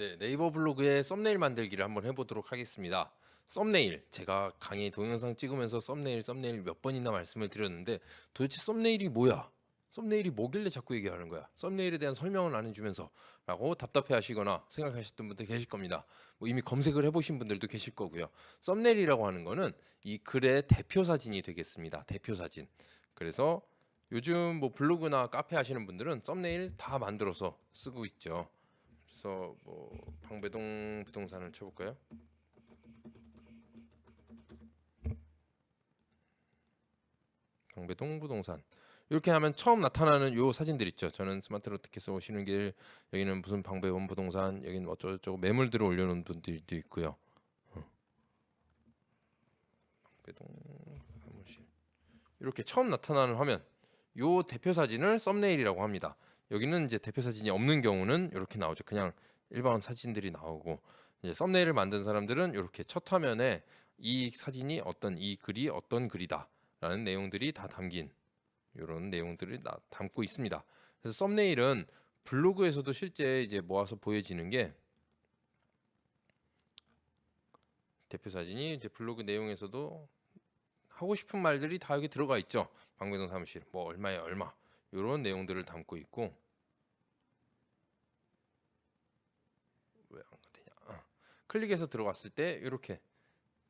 네, 네이버 블로그에 썸네일 만들기를 한번 해보도록 하겠습니다. 썸네일, 제가 강의 동영상 찍으면서 썸네일 몇 번이나 말씀을 드렸는데 도대체 썸네일이 뭐야? 썸네일이 뭐길래 자꾸 얘기하는 거야? 썸네일에 대한 설명을 안 해주면서 라고 답답해 하시거나 생각하셨던 분들 계실 겁니다. 뭐 이미 검색을 해보신 분들도 계실 거고요. 썸네일이라고 하는 거는 이 글의 대표 사진이 되겠습니다. 대표 사진. 그래서 요즘 뭐 블로그나 카페 하시는 분들은 썸네일 다 만들어서 쓰고 있죠. 그래서 뭐 방배동 부동산을 쳐볼까요? 방배동 부동산 이렇게 하면 처음 나타나는 요 사진들 있죠. 저는 스마트로 티켓을 오시는 길, 여기는 무슨 방배동 부동산, 여기는 어쩌고저쩌고 매물들을 올려놓은 분들도 있고요. 방배동 사무실 이렇게 처음 나타나는 화면, 요 대표 사진을 썸네일이라고 합니다. 여기는 이제 대표 사진이 없는 경우는 이렇게 나오죠. 그냥 일반 사진들이 나오고, 이제 썸네일을 만든 사람들은 이렇게 첫 화면에 이 사진이 이 글이 어떤 글이다라는 내용들이 다 담긴 이런 내용들을 담고 있습니다. 그래서 썸네일은 블로그에서도 실제 이제 모아서 보여지는 게, 대표 사진이 이제 블로그 내용에서도 하고 싶은 말들이 다 여기 들어가 있죠. 방배동 사무실 뭐 얼마에 얼마 이런 내용들을 담고 있고, 왜 안 되냐? 클릭해서 들어갔을 때 이렇게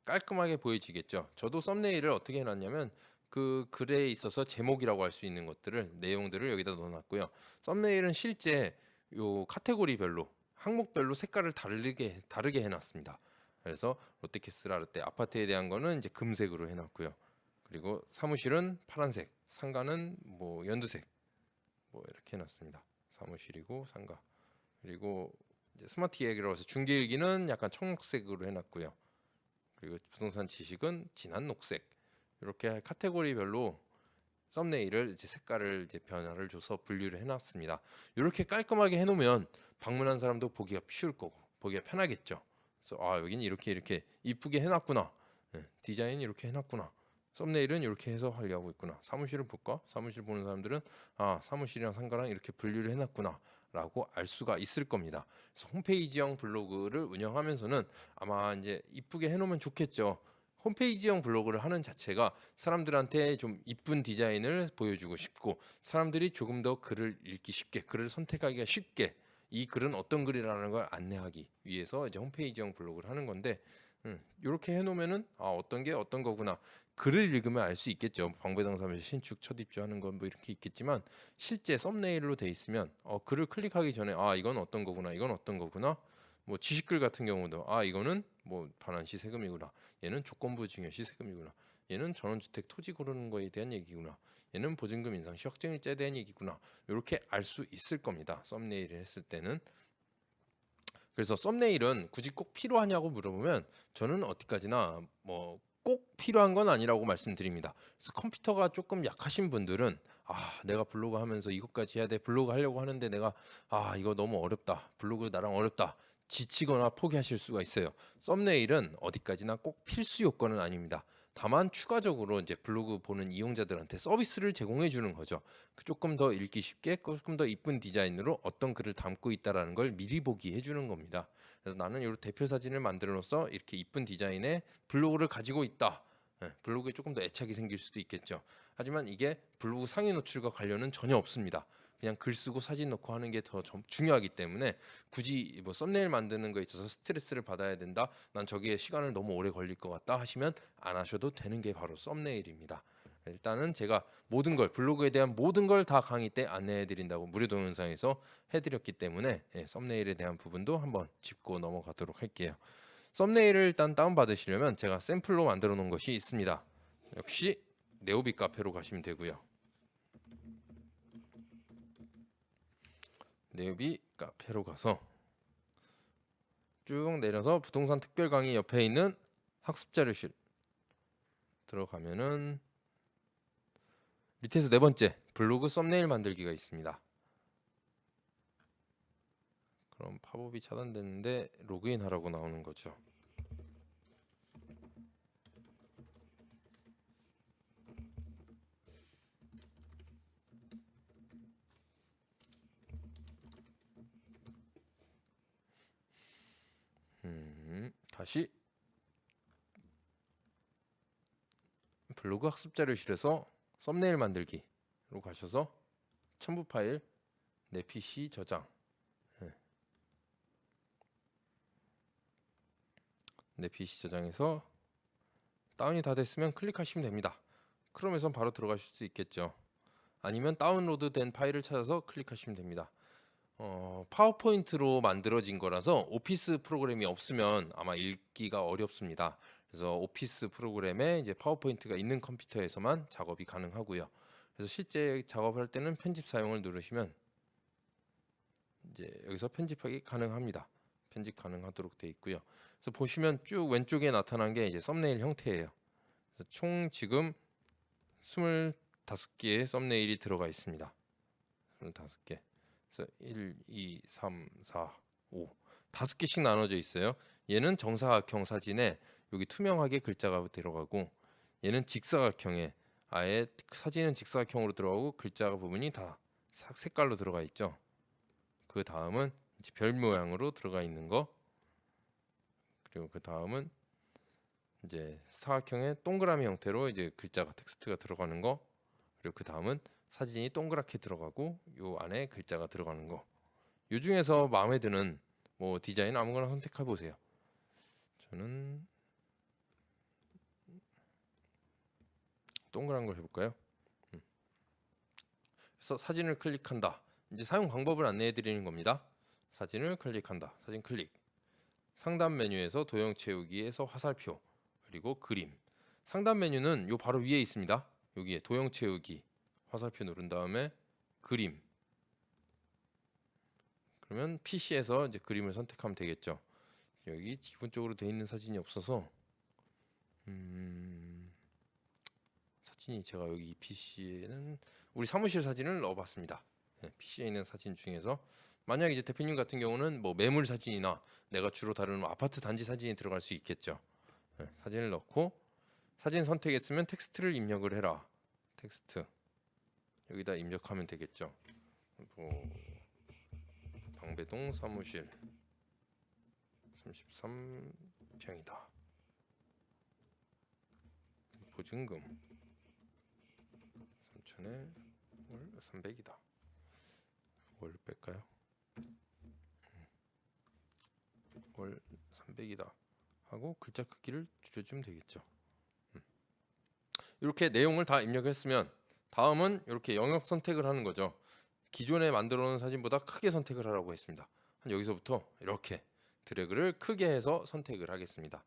깔끔하게 보여지겠죠. 저도 썸네일을 어떻게 해놨냐면 그 글에 있어서 제목이라고 할 수 있는 것들을, 내용들을 여기다 넣어놨고요. 썸네일은 실제 요 카테고리별로, 항목별로 색깔을 다르게 해놨습니다. 그래서 롯데캐슬 아파트에 대한 거는 이제 금색으로 해놨고요. 그리고 사무실은 파란색, 상가는 뭐 연두색, 뭐 이렇게 해놨습니다. 사무실이고 상가, 그리고 이제 스마트 이야기라고 해서 중개일기는 약간 청록색으로 해놨고요. 그리고 부동산 지식은 진한 녹색, 이렇게 카테고리별로 썸네일을 이제 색깔을 이제 변화를 줘서 분류를 해놨습니다. 이렇게 깔끔하게 해놓으면 방문한 사람도 보기가 쉬울 거고 보기가 편하겠죠. 그래서 여기는 이렇게 이쁘게 해놨구나, 디자인 이렇게 해놨구나, 썸네일은 이렇게 해서 하려고 있구나, 사무실을 볼까? 사무실 보는 사람들은 사무실이랑 상가랑 이렇게 분류를 해놨구나 라고 알 수가 있을 겁니다. 그래서 홈페이지형 블로그를 운영하면서는 아마 이제 이쁘게 해놓으면 좋겠죠. 홈페이지형 블로그를 하는 자체가 사람들한테 좀 이쁜 디자인을 보여주고 싶고, 사람들이 조금 더 글을 읽기 쉽게, 글을 선택하기가 쉽게, 이 글은 어떤 글이라는 걸 안내하기 위해서 이제 홈페이지형 블로그를 하는 건데, 이렇게 해놓으면은 어떤 게 어떤 거구나, 글을 읽으면 알 수 있겠죠. 방배동 사무실 신축 첫 입주하는 건 뭐 이렇게 있겠지만, 실제 썸네일로 돼 있으면 글을 클릭하기 전에 이건 어떤 거구나, 이건 어떤 거구나. 뭐 지식글 같은 경우도 이거는 뭐 반환시 세금이구나, 얘는 조건부 증여시 세금이구나, 얘는 전원주택 토지 고르는 거에 대한 얘기구나, 얘는 보증금 인상 시 확정일자에 대한 얘기구나, 이렇게 알 수 있을 겁니다. 썸네일을 했을 때는. 그래서 썸네일은 굳이 꼭 필요하냐고 물어보면 저는 어디까지나 뭐 꼭 필요한 건 아니라고 말씀드립니다. 그래서 컴퓨터가 조금 약하신 분들은 내가 블로그 하면서 이것까지 해야 돼, 블로그 하려고 하는데 내가 이거 너무 어렵다, 블로그 나랑 어렵다, 지치거나 포기하실 수가 있어요. 썸네일은 어디까지나 꼭 필수 요건은 아닙니다. 다만 추가적으로 이제 블로그 보는 이용자들한테 서비스를 제공해 주는 거죠. 조금 더 읽기 쉽게, 조금 더 이쁜 디자인으로 어떤 글을 담고 있다라는 걸 미리 보기 해주는 겁니다. 그래서 나는 이 대표 사진을 만들어서 이렇게 이쁜 디자인의 블로그를 가지고 있다. 블로그에 조금 더 애착이 생길 수도 있겠죠. 하지만 이게 블로그 상위 노출과 관련은 전혀 없습니다. 그냥 글 쓰고 사진 넣고 하는 게 더 중요하기 때문에 굳이 뭐 썸네일 만드는 거에 있어서 스트레스를 받아야 된다, 난 저기에 시간을 너무 오래 걸릴 것 같다 하시면 안 하셔도 되는 게 바로 썸네일입니다. 일단은 제가 모든 걸, 블로그에 대한 모든 걸 다 강의 때 안내해 드린다고 무료 동영상에서 해드렸기 때문에 썸네일에 대한 부분도 한번 짚고 넘어가도록 할게요. 썸네일을 일단 다운받으시려면 제가 샘플로 만들어 놓은 것이 있습니다. 역시 네오비 카페로 가시면 되고요. 네오비 카페로 가서 쭉 내려서 부동산 특별 강의 옆에 있는 학습 자료실 들어가면은 밑에서 네 번째 블로그 썸네일 만들기가 있습니다. 그럼 팝업이 차단됐는데 로그인 하라고 나오는 거죠. 다시 블로그 학습 자료실에서 썸네일 만들기로 가셔서 첨부 파일 내 PC 저장. 내 PC 저장에서 다운이 다 됐으면 클릭하시면 됩니다. 크롬에선 바로 들어가실 수 있겠죠. 아니면 다운로드 된 파일을 찾아서 클릭하시면 됩니다. 파워포인트로 만들어진 거라서 오피스 프로그램이 없으면 아마 읽기가 어렵습니다. 그래서 오피스 프로그램에 이제 파워포인트가 있는 컴퓨터에서만 작업이 가능하고요. 그래서 실제 작업할 때는 편집 사용을 누르시면 이제 여기서 편집하기 가능합니다. 편집 가능하도록 되어 있고요. 그래서 보시면 쭉 왼쪽에 나타난 게 이제 썸네일 형태예요. 그래서 총 지금 25개의 썸네일이 들어가 있습니다. 25개. 그래서 1, 2, 3, 4, 5. 5개씩 나눠져 있어요. 얘는 정사각형 사진에 여기 투명하게 글자가 들어가고, 얘는 직사각형에 아예 사진은 직사각형으로 들어가고 글자 부분이 다 색깔로 들어가 있죠. 그 다음은 이제 별 모양으로 들어가 있는 거, 그리고 그 다음은 이제 사각형의 동그라미 형태로 이제 글자가 텍스트가 들어가는 거, 그리고 그 다음은 사진이 동그랗게 들어가고 요 안에 글자가 들어가는 거. 요 중에서 마음에 드는 뭐 디자인 아무거나 선택해 보세요. 저는 동그란 걸 해볼까요? 그래서 사진을 클릭한다. 이제 사용 방법을 안내해 드리는 겁니다. 사진을 클릭한다. 사진 클릭. 상단 메뉴에서 도형 채우기에서 화살표, 그리고 그림. 상단 메뉴는 요 바로 위에 있습니다. 여기에 도형 채우기, 화살표 누른 다음에 그림. 그러면 PC에서 이제 그림을 선택하면 되겠죠. 여기 기본적으로 돼 있는 사진이 없어서 사진이 제가 여기 PC에는 우리 사무실 사진을 넣어봤습니다. PC에 있는 사진 중에서 만약 이제 대표님 같은 경우는 뭐 매물 사진이나 내가 주로 다루는 아파트 단지 사진이 들어갈 수 있겠죠. 사진을 넣고 사진 선택했으면 텍스트를 입력을 해라. 텍스트 여기다 입력하면 되겠죠. 뭐 방배동 사무실 33평이다. 보증금 3천에 월 300이다. 월 뺄까요? 월 300이다 하고 글자 크기를 줄여주면 되겠죠. 이렇게 내용을 다 입력했으면 다음은 이렇게 영역 선택을 하는 거죠. 기존에 만들어 놓은 사진보다 크게 선택을 하라고 했습니다. 여기서부터 이렇게 드래그를 크게 해서 선택을 하겠습니다.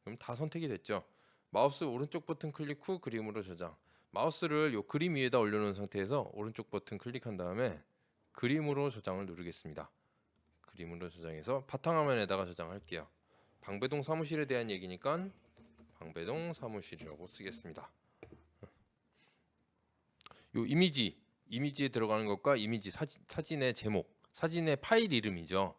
그럼 다 선택이 됐죠. 마우스 오른쪽 버튼 클릭 후 그림으로 저장. 마우스를 요 그림 위에다 올려놓은 상태에서 오른쪽 버튼 클릭한 다음에 그림으로 저장을 누르겠습니다. 그림으로 저장해서 바탕화면에다가 저장할게요. 방배동 사무실에 대한 얘기니까 방배동 사무실이라고 쓰겠습니다. 요 이미지에 들어가는 것과 이미지 사진의 제목, 사진의 파일 이름이죠.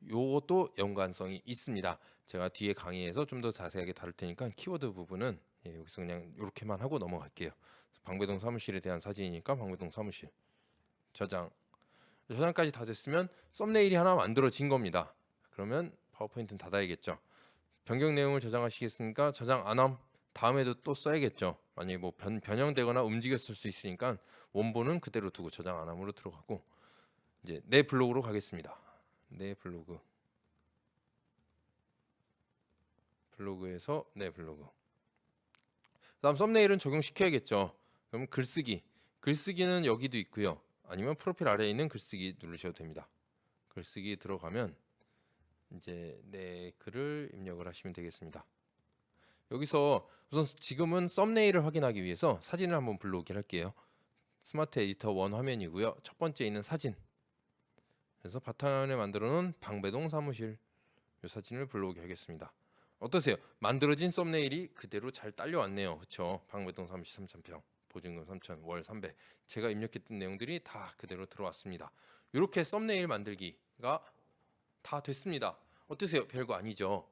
요것도 연관성이 있습니다. 제가 뒤에 강의에서 좀 더 자세하게 다룰 테니까 키워드 부분은 여기서 그냥 이렇게만 하고 넘어갈게요. 방배동 사무실에 대한 사진이니까 방배동 사무실 저장까지 다 됐으면 썸네일이 하나 만들어진 겁니다. 그러면 파워포인트는 닫아야겠죠. 변경 내용을 저장하시겠습니까? 저장 안 함. 다음에도 또 써야겠죠. 만약에 뭐 변형되거나 움직였을 수 있으니까 원본은 그대로 두고 저장 안 함으로 들어가고, 이제 내 블로그로 가겠습니다. 내 블로그에서 내 블로그. 그다음 썸네일은 적용시켜야겠죠. 그럼 글쓰기는 여기도 있고요. 아니면 프로필 아래에 있는 글쓰기 누르셔도 됩니다. 글쓰기 들어가면 이제 내 글을 입력을 하시면 되겠습니다. 여기서 우선 지금은 썸네일을 확인하기 위해서 사진을 한번 불러오게 할게요. 스마트 에디터 1 화면이고요. 첫 번째 있는 사진. 그래서 바탕화면에 만들어 놓은 방배동 사무실 이 사진을 불러오게 하겠습니다. 어떠세요? 만들어진 썸네일이 그대로 잘 딸려왔네요. 그렇죠? 방배동 사무실 3,000평, 보증금 3,000, 월 300. 제가 입력했던 내용들이 다 그대로 들어왔습니다. 이렇게 썸네일 만들기가 다 됐습니다. 어떠세요? 별거 아니죠?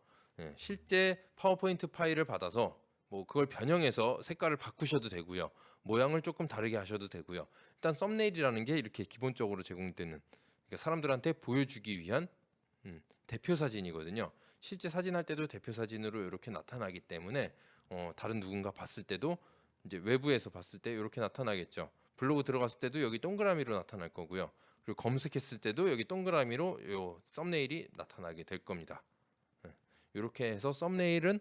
실제 파워포인트 파일을 받아서 뭐 그걸 변형해서 색깔을 바꾸셔도 되고요. 모양을 조금 다르게 하셔도 되고요. 일단 썸네일이라는 게 이렇게 기본적으로 제공되는, 그러니까 사람들한테 보여주기 위한 대표 사진이거든요. 실제 사진할 때도 대표 사진으로 이렇게 나타나기 때문에 다른 누군가 봤을 때도 이제 외부에서 봤을 때 이렇게 나타나겠죠. 블로그 들어갔을 때도 여기 동그라미로 나타날 거고요. 그리고 검색했을 때도 여기 동그라미로 요 썸네일이 나타나게 될 겁니다. 이렇게 해서 썸네일은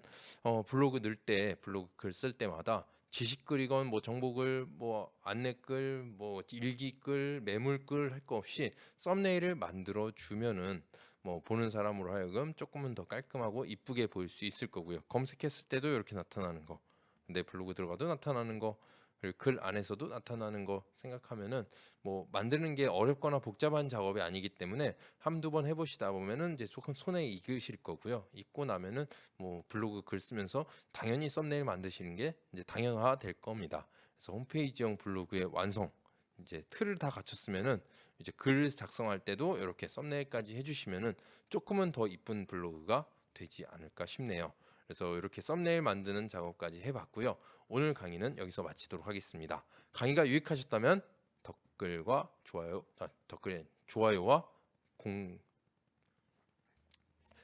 블로그 넣을 때 블로그 글 쓸 때마다 지식글이건 뭐 정보글, 뭐 안내글, 뭐 일기글, 매물글 할 거 없이 썸네일을 만들어 주면은 뭐 보는 사람으로 하여금 조금은 더 깔끔하고 이쁘게 보일 수 있을 거고요. 검색했을 때도 이렇게 나타나는 거, 내 블로그 들어가도 나타나는 거, 그리고 글 안에서도 나타나는 거 생각하면은 뭐 만드는 게 어렵거나 복잡한 작업이 아니기 때문에 한두 번 해보시다 보면은 이제 조금 손에 익으실 거고요. 익고 나면은 뭐 블로그 글 쓰면서 당연히 썸네일 만드시는 게 이제 당연화 될 겁니다. 그래서 홈페이지형 블로그의 완성, 이제 틀을 다 갖췄으면은 이제 글 작성할 때도 이렇게 썸네일까지 해주시면은 조금은 더 이쁜 블로그가 되지 않을까 싶네요. 그래서 이렇게 썸네일 만드는 작업까지 해봤고요. 오늘 강의는 여기서 마치도록 하겠습니다. 강의가 유익하셨다면 댓글과 좋아요, 댓글 좋아요와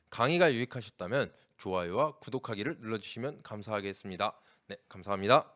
강의가 유익하셨다면 좋아요와 구독하기를 눌러주시면 감사하겠습니다. 네, 감사합니다.